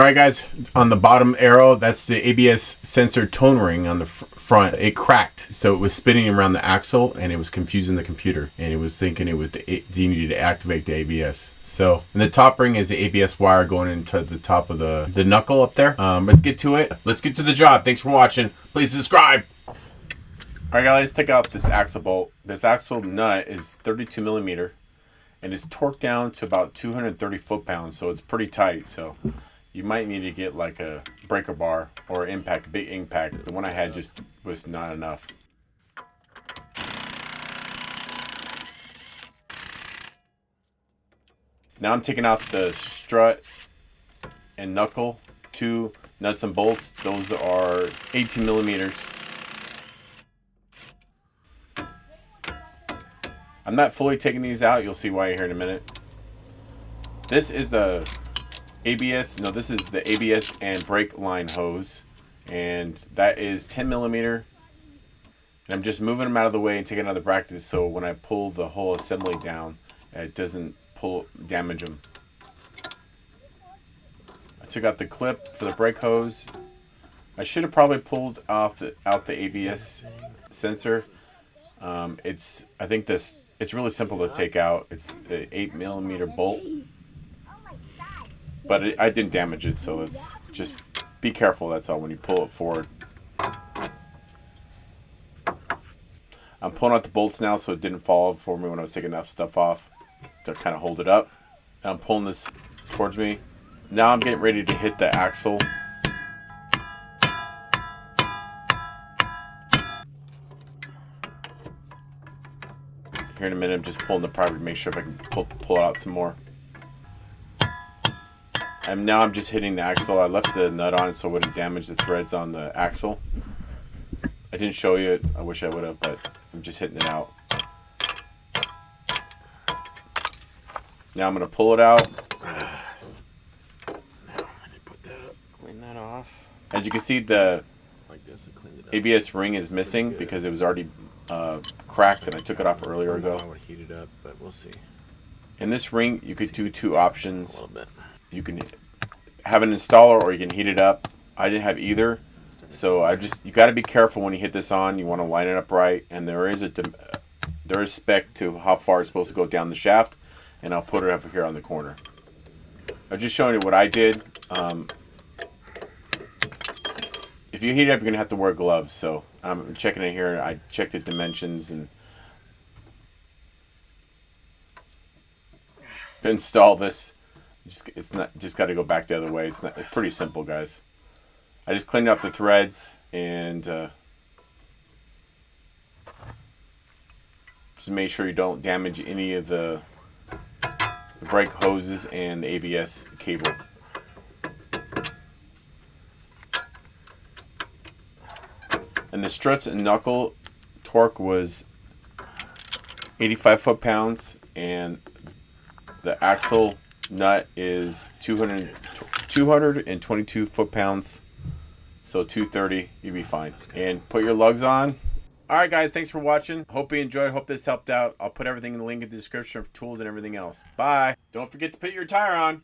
Alright guys, on the bottom arrow, that's the ABS sensor tone ring on the front. It cracked, so it was spinning around the axle and it was confusing the computer, and it was thinking you needed to activate the ABS. So, and the top ring is the ABS wire going into the top of the knuckle up there. Let's get to it. Let's get to the job. Thanks for watching. Please subscribe. Alright guys, let's take out this axle bolt. This axle nut is 32 millimeter and it's torqued down to about 230 foot-pounds, so it's pretty tight. So you might need to get like a breaker bar or impact, big impact. The one I had just was not enough. Now I'm taking out the strut and knuckle, 2 nuts and bolts. Those are 18 millimeters. I'm not fully taking these out. You'll see why here in a minute. This is the ABS. No, this is the ABS and brake line hose. And that is 10 millimeter. And I'm just moving them out of the way and taking out the brackets so when I pull the whole assembly down, it doesn't damage them. I took out the clip for the brake hose. I should have probably pulled out the ABS sensor. I think it's really simple to take out. It's an 8 millimeter bolt, but I didn't damage it, so it's just be careful. That's all when you pull it forward. I'm pulling out the bolts now so it didn't fall for me when I was taking that stuff off to kind of hold it up. I'm pulling this towards me. Now I'm getting ready to hit the axle. Here in a minute, I'm just pulling the primer to make sure if I can pull it out some more. And now I'm just hitting the axle. I left the nut on so it wouldn't damage the threads on the axle. I didn't show you it. I wish I would have, but I'm just hitting it out. Now I'm going to pull it out. Now I need to put that up, clean that off. As you can see, the Like this, I cleaned it up. ABS ring is missing because it was already cracked and I took it off earlier ago. I would heat it up, but we'll see. In this ring, you could do 2 options. A little bit. You can have an installer or you can heat it up. I didn't have either, so you got to be careful when you hit this on. You want to line it up right, and there is spec to how far it's supposed to go down the shaft, and I'll put it up here on the corner. I'm just showing you what I did. If you heat it up, you're gonna have to wear gloves. So I'm checking it here. I checked the dimensions and to install this. It's just got to go back the other way. It's pretty simple, guys. I just cleaned off the threads and just make sure you don't damage any of the brake hoses and the ABS cable. And the struts and knuckle torque was 85 foot-pounds, and the axle nut is 222 foot-pounds, so 230. You'll be fine. And put your lugs on. Alright guys, thanks for watching. Hope you enjoyed. Hope this helped out. I'll put everything in the link in the description for tools and everything else. Bye. Don't forget to put your tire on.